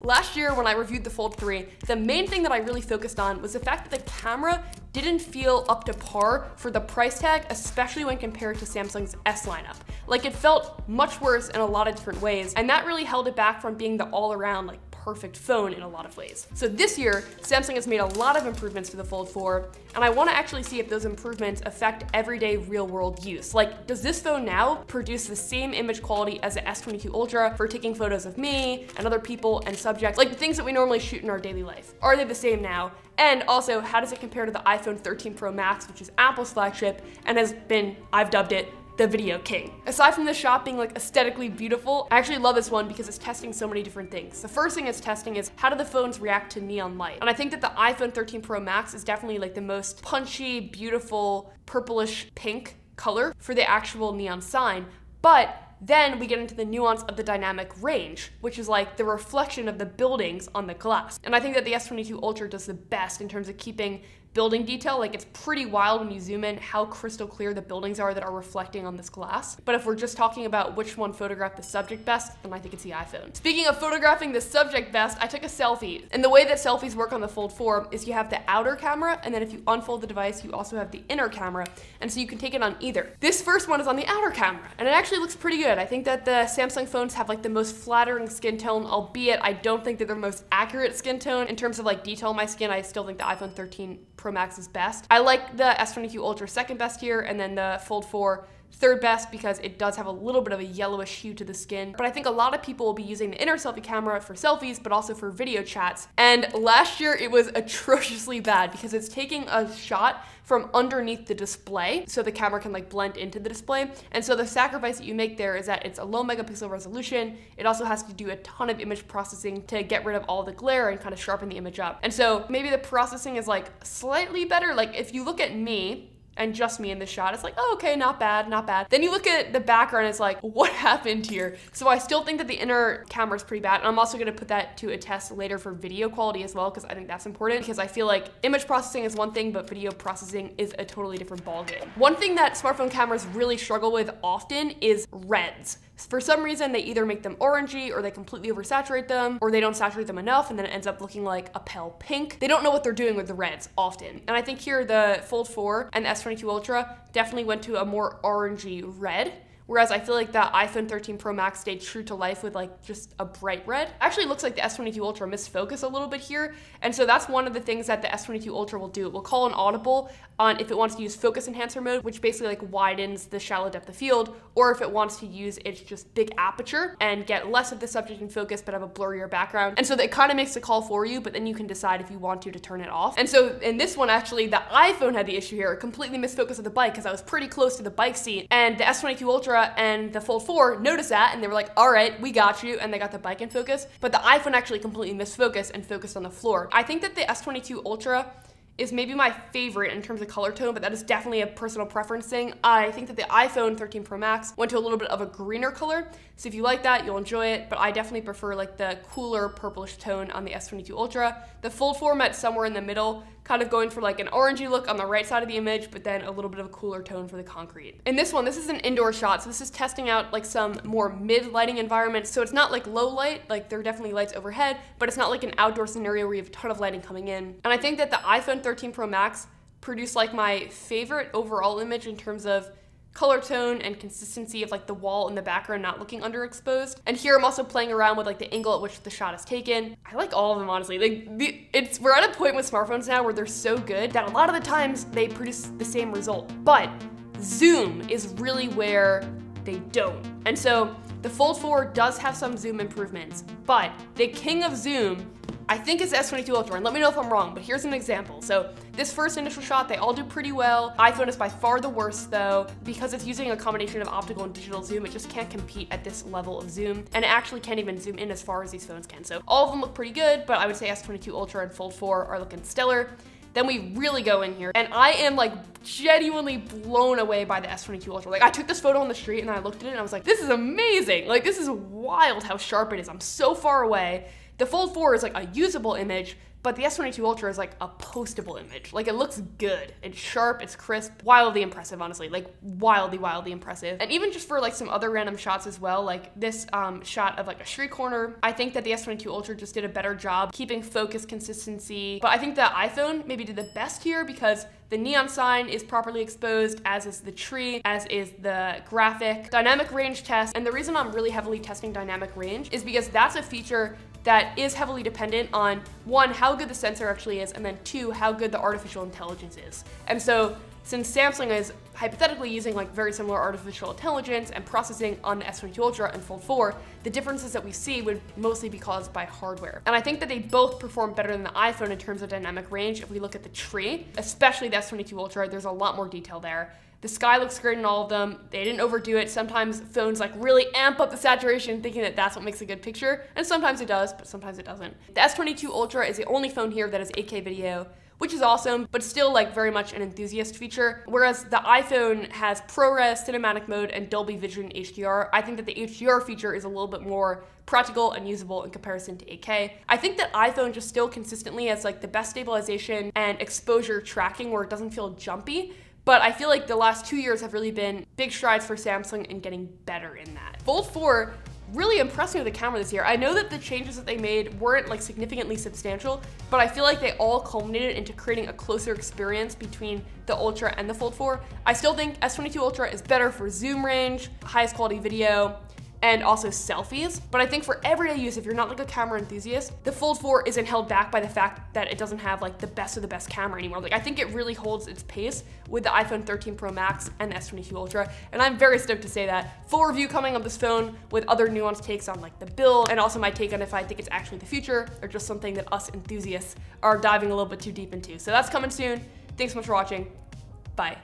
Last year when I reviewed the Fold 3, the main thing that I really focused on was the fact that the camera didn't feel up to par for the price tag, especially when compared to Samsung's S lineup. Like, it felt much worse in a lot of different ways, and that really held it back from being the all-around, like, perfect phone in a lot of ways. So this year, Samsung has made a lot of improvements to the Fold 4, and I want to actually see if those improvements affect everyday real-world use. Like, does this phone now produce the same image quality as the S22 Ultra for taking photos of me and other people and subjects, like the things that we normally shoot in our daily life? Are they the same now? And also, how does it compare to the iPhone 13 Pro Max, which is Apple's flagship and has been, I've dubbed it, the video king. Aside from the shot being like aesthetically beautiful, I actually love this one because it's testing so many different things. The first thing it's testing is how do the phones react to neon light? And I think that the iPhone 13 Pro Max is definitely like the most punchy, beautiful, purplish pink color for the actual neon sign. But then we get into the nuance of the dynamic range, which is like the reflection of the buildings on the glass. And I think that the S22 Ultra does the best in terms of keeping building detail. Like, it's pretty wild when you zoom in how crystal clear the buildings are that are reflecting on this glass. But if we're just talking about which one photographed the subject best, then I think it's the iPhone. Speaking of photographing the subject best, I took a selfie. And the way that selfies work on the Fold 4 is you have the outer camera, and then if you unfold the device, you also have the inner camera. And so you can take it on either. This first one is on the outer camera, and it actually looks pretty good. I think that the Samsung phones have like the most flattering skin tone, albeit I don't think that they're the most accurate skin tone in terms of like detail on my skin. I still think the iPhone 13 Pro Max is best. I like the S22 Ultra second best here, and then the Fold 4 third best because it does have a little bit of a yellowish hue to the skin. But I think a lot of people will be using the inner selfie camera for selfies, but also for video chats. And last year it was atrociously bad because it's taking a shot from underneath the display so the camera can like blend into the display. And so the sacrifice that you make there is that it's a low megapixel resolution. It also has to do a ton of image processing to get rid of all the glare and kind of sharpen the image up. And so maybe the processing is like slightly better. Like, if you look at me and just me in this shot, it's like, oh, okay, not bad, not bad. Then you look at the background, it's like, what happened here? So I still think that the inner camera is pretty bad. And I'm also gonna put that to a test later for video quality as well, because I think that's important, because I feel like image processing is one thing, but video processing is a totally different ballgame. One thing that smartphone cameras really struggle with often is reds. For some reason, they either make them orangey, or they completely oversaturate them, or they don't saturate them enough, and then it ends up looking like a pale pink. They don't know what they're doing with the reds often. And I think here the Fold 4 and the S22 Ultra definitely went to a more orangey red. Whereas I feel like the iPhone 13 Pro Max stayed true to life with like just a bright red. Actually, it looks like the S22 Ultra missed focus a little bit here. And so that's one of the things that the S22 Ultra will do. It will call an audible on if it wants to use focus enhancer mode, which basically like widens the shallow depth of field, or if it wants to use its just big aperture and get less of the subject in focus but have a blurrier background. And so it kind of makes the call for you, but then you can decide if you want to turn it off. And so in this one, actually, the iPhone had the issue here. It completely missed focus of the bike because I was pretty close to the bike seat, and the S22 Ultra and the Fold 4 noticed that, and they were like, all right, we got you, and they got the bike in focus. But the iPhone actually completely missed focus and focused on the floor. I think that the S22 Ultra is maybe my favorite in terms of color tone, but that is definitely a personal preference thing. I think that the iPhone 13 Pro Max went to a little bit of a greener color, so if you like that, you'll enjoy it, but I definitely prefer like the cooler purplish tone on the S22 Ultra. The Fold 4 met somewhere in the middle, kind of going for like an orangey look on the right side of the image, but then a little bit of a cooler tone for the concrete. In this one, this is an indoor shot, so this is testing out like some more mid-lighting environments, so it's not like low light, like there are definitely lights overhead, but it's not like an outdoor scenario where you have a ton of lighting coming in. And I think that the iPhone 13 Pro Max produced like my favorite overall image in terms of color tone and consistency of like the wall in the background not looking underexposed. And here I'm also playing around with like the angle at which the shot is taken. I like all of them, honestly. Like we're at a point with smartphones now where they're so good that a lot of the times they produce the same result. But zoom is really where they don't. And so the Fold 4 does have some zoom improvements, but the king of zoom I think it's the S22 Ultra, and let me know if I'm wrong, but here's an example. So this first initial shot, they all do pretty well. iPhone is by far the worst though, because it's using a combination of optical and digital zoom. It just can't compete at this level of zoom, and it actually can't even zoom in as far as these phones can. So all of them look pretty good, but I would say S22 Ultra and Fold 4 are looking stellar. Then we really go in here, and I am like genuinely blown away by the S22 Ultra. Like, I took this photo on the street and I looked at it and I was like, this is amazing. Like, this is wild how sharp it is. I'm so far away. The Fold 4 is like a usable image, but the S22 Ultra is like a postable image. Like, it looks good. It's sharp, it's crisp, wildly impressive, honestly. Like, wildly impressive. And even just for like some other random shots as well, like this shot of like a street corner, I think that the S22 Ultra just did a better job keeping focus consistency. But I think the iPhone maybe did the best here because the neon sign is properly exposed, as is the tree, as is the graphic. Dynamic range test, and the reason I'm really heavily testing dynamic range is because that's a feature that is heavily dependent on, one, how good the sensor actually is, and then two, how good the artificial intelligence is. And so since Samsung is hypothetically using like very similar artificial intelligence and processing on the S22 Ultra and Fold 4, the differences that we see would mostly be caused by hardware. And I think that they both perform better than the iPhone in terms of dynamic range. If we look at the tree, especially the S22 Ultra, there's a lot more detail there. The sky looks great in all of them. They didn't overdo it. Sometimes phones like really amp up the saturation thinking that that's what makes a good picture, and sometimes it does, but sometimes it doesn't. The S22 Ultra is the only phone here that has 8K video, which is awesome, but still like very much an enthusiast feature. Whereas the iPhone has ProRes, cinematic mode, and Dolby Vision HDR. I think that the HDR feature is a little bit more practical and usable in comparison to 8K. I think that iPhone just still consistently has like the best stabilization and exposure tracking where it doesn't feel jumpy. But I feel like the last 2 years have really been big strides for Samsung in getting better in that. Fold 4 really impressed me with the camera this year. I know that the changes that they made weren't like significantly substantial, but I feel like they all culminated into creating a closer experience between the Ultra and the Fold 4. I still think S22 Ultra is better for zoom range, highest quality video, and also selfies. But I think for everyday use, if you're not like a camera enthusiast, the Fold 4 isn't held back by the fact that it doesn't have like the best of the best camera anymore. Like, I think it really holds its pace with the iPhone 13 Pro Max and the S22 Ultra, and I'm very stoked to say that. Full review coming on this phone with other nuanced takes on like the build, and also my take on if I think it's actually the future or just something that us enthusiasts are diving a little bit too deep into. So that's coming soon. Thanks so much for watching. Bye.